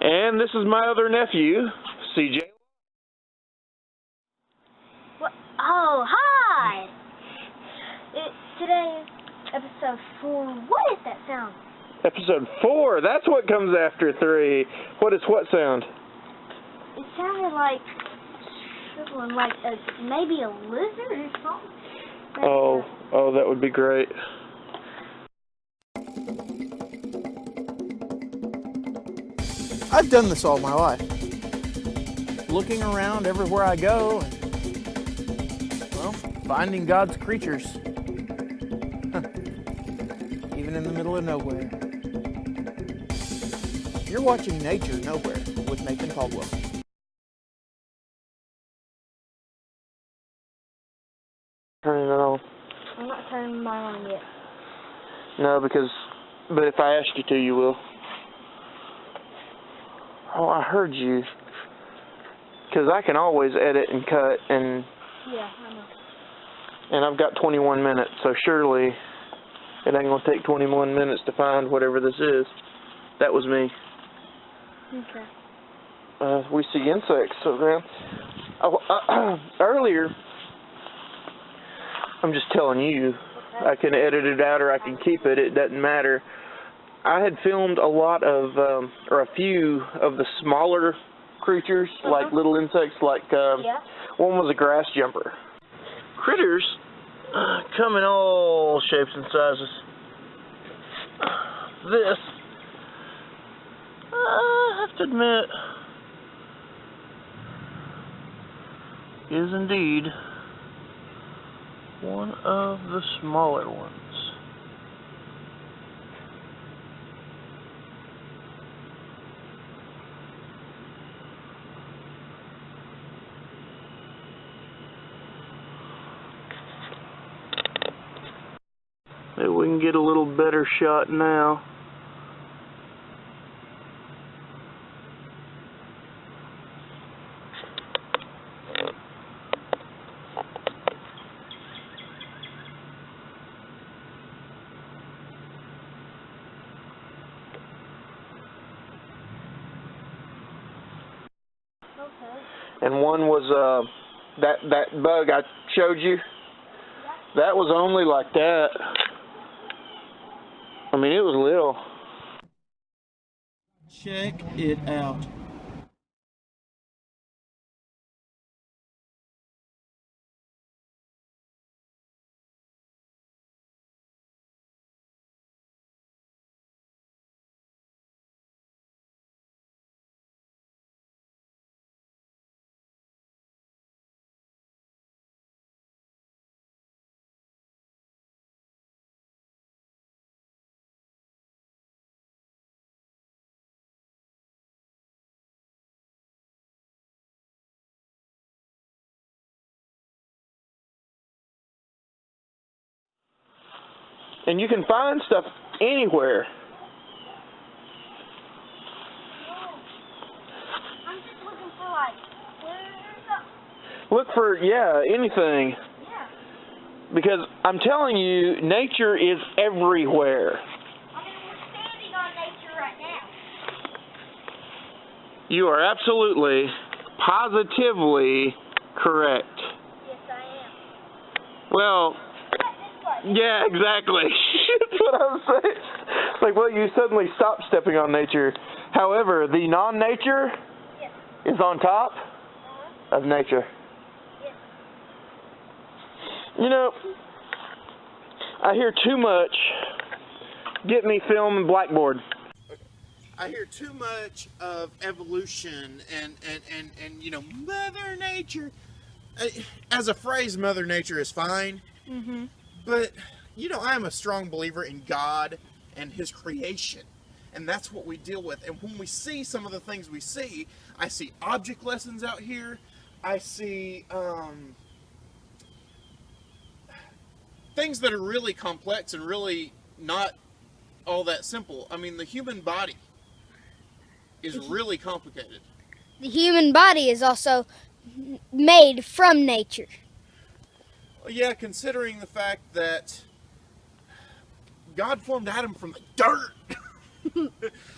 And this is my other nephew, CJ. What? Oh, hi! Today is episode 4. What is that sound? Episode 4. That's what comes after 3. What sound? It sounded like something like maybe a lizard or something. Oh, that would be great. I've done this all my life. Looking around everywhere I go and, well, finding God's creatures. Even in the middle of nowhere. You're watching Nature Nowhere with Nathan Caldwell. Turning it on. I'm not turning mine on yet. No, but if I ask you to, you will. Oh, I heard you. Because I can always edit and cut, and yeah, I know. And I've got 21 minutes, so surely it ain't going to take 21 minutes to find whatever this is. That was me. Okay. We see insects around. Earlier, I'm just telling you, okay. I can edit it out or I can keep it. It doesn't matter. I had filmed a lot of, or a few of the smaller creatures, like little insects, like one was a grass jumper. Critters come in all shapes and sizes. This, I have to admit, is indeed one of the smaller ones. Maybe we can get a little better shot now. Okay. And one was that bug I showed you. That was only like that. I mean, it was little. Check it out. And you can find stuff anywhere. I'm just looking for like Look for, anything. Yeah. Because I'm telling you, nature is everywhere. I mean, we're standing on nature right now. You are absolutely, positively correct. Yes, I am. Well, yeah, exactly. That's what I'm saying. Like, well, you suddenly stop stepping on nature. However, the non-nature is on top of nature. You know, I hear too much. Get me film and blackboard. I hear too much of evolution and you know, Mother Nature. As a phrase, Mother Nature is fine. Mm-hmm. But, you know, I am a strong believer in God and His creation. And that's what we deal with. And when we see some of the things we see, I see object lessons out here. I see things that are really complex and really not all that simple. I mean, the human body is really complicated. The human body is also made from nature. Well, yeah, considering the fact that God formed Adam from the dirt.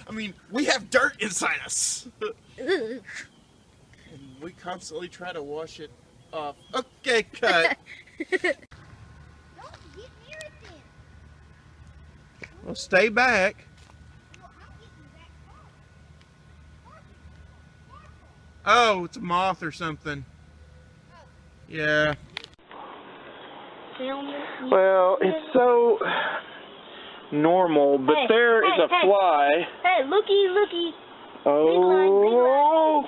I mean, we have dirt inside us. And we constantly try to wash it off. Okay, cut. Don't get near it then. Well, stay back. Well, I'm getting back far. Oh, it's a moth or something. Yeah. Well, it's so normal, but Hey, there is hey, a hey. fly. Hey, looky. Oh.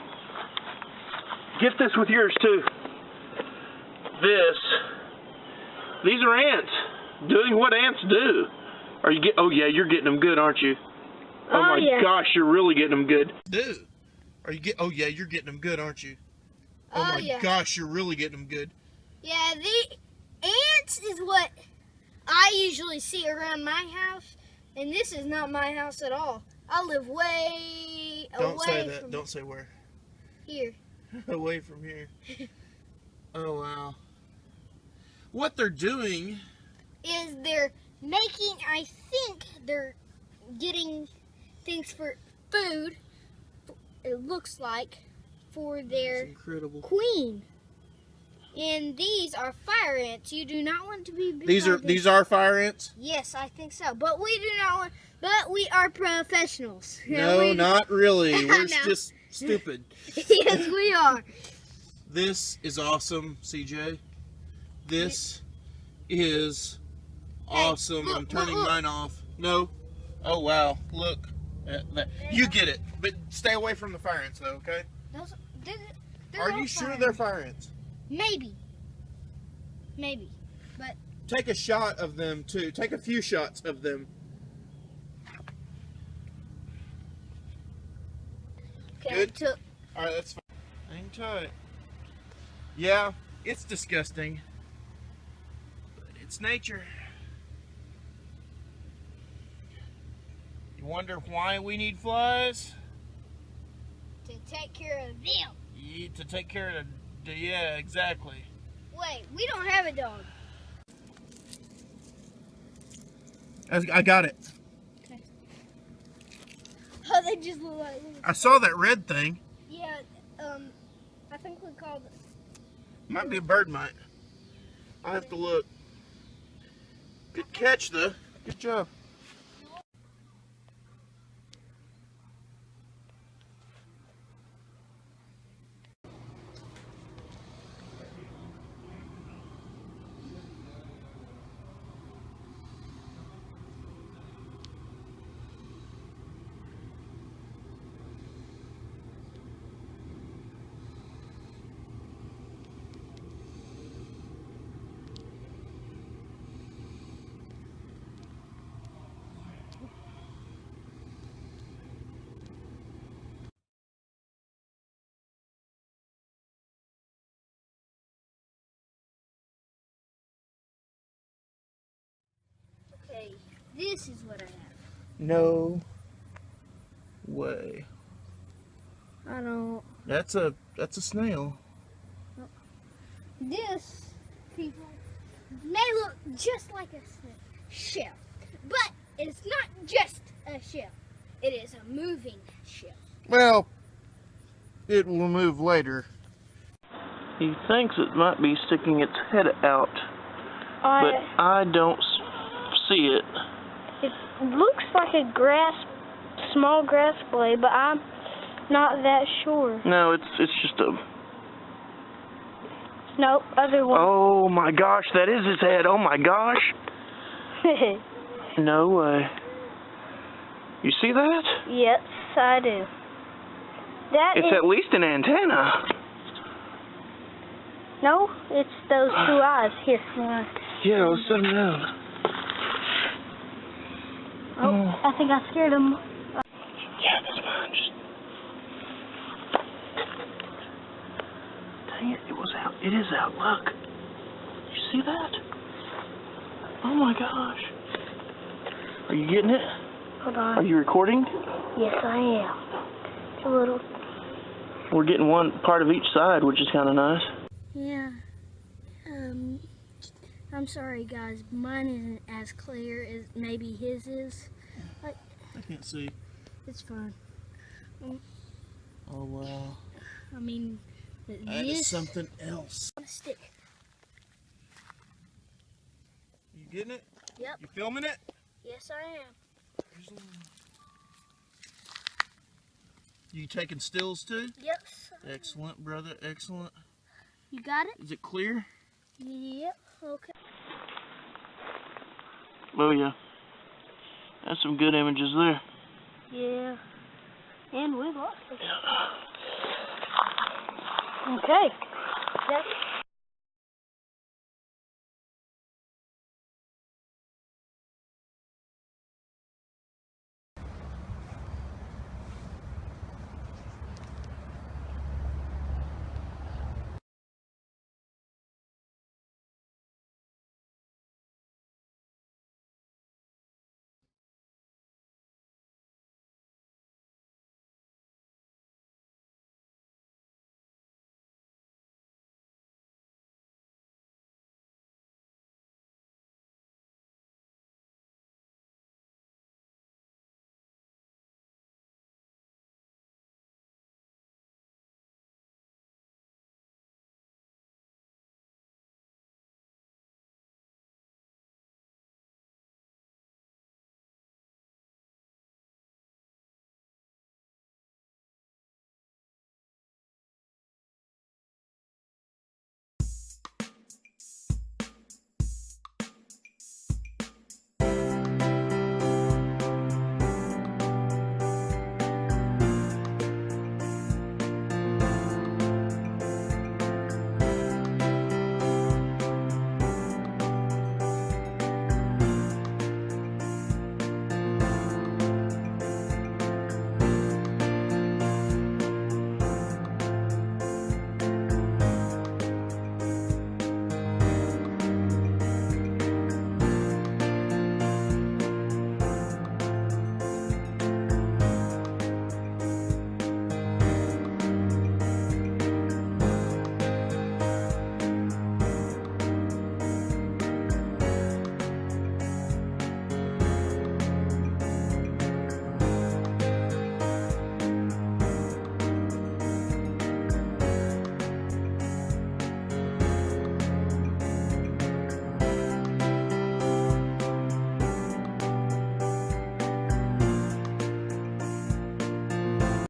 Get this with yours too. These are ants doing what ants do. Oh yeah, you're getting them good, aren't you? Oh my gosh, you're really getting them good. Oh yeah, you're getting them good, aren't you? Oh my yeah. gosh, you're really getting them good. Yeah, the ants is what I usually see around my house, and this is not my house at all. I live way Don't away say that. from Don't say where. here. Away from here. Oh wow. What they're doing Is they're making, I think they're getting things for food, it looks like, for is their incredible. queen. And these are fire ants. You do not want to be bit These by are them. these are fire ants? Yes, I think so. But we do not want, but we are professionals. No, not really. We're No. just stupid. Yes, we are. This is awesome, CJ. This is awesome. look, I'm turning look. mine off. No. Oh wow. Look at that. You get it. But stay away from the fire ants though, okay? Those, they're Are all you sure fire they're ants. fire ants? Maybe. But Take a shot of them too. Take a few shots of them. okay, Good. Alright, that's fine. Hang tight. Yeah, it's disgusting. But it's nature. You wonder why we need flies? to take care of them. To take care of the yeah, exactly. Wait, we don't have a dog. I got it. Oh, they just look like. I saw that red thing. Yeah, I think we called it. Might be a bird mite. I'll have to look. Good catch though. Good job. Okay, this is what I have. No way. I don't. That's a snail. This, people, may look just like a shell, but it's not just a shell. It is a moving shell. Well, it will move later. He thinks it might be sticking its head out, but I don't see it. It looks like a small grass blade, but I'm not that sure. No, it's just a... Nope, other one. Oh my gosh, that is his head. Oh my gosh. No way. You see that? Yes, I do. It's at least an antenna. No, it's those two eyes. Here. Yeah, let's set him down. Oh, I think I scared him. Yeah, that's fine. Just... Dang it, it was out. It is out. Look. You see that? Oh my gosh. Are you getting it? Hold on. Are you recording? Yes, I am. A little. We're getting one part of each side, which is kind of nice. Yeah. I'm sorry, guys. Mine isn't as clear as maybe his is. I can't see. It's fine. Oh wow. I mean, That is something else. on a stick. You getting it? Yep. You filming it? Yes, I am. You taking stills too? Yep. Excellent, brother. Excellent. You got it? Is it clear? Yep. Okay. Oh yeah. That's some good images there. Yeah. And we lost it. Okay. That's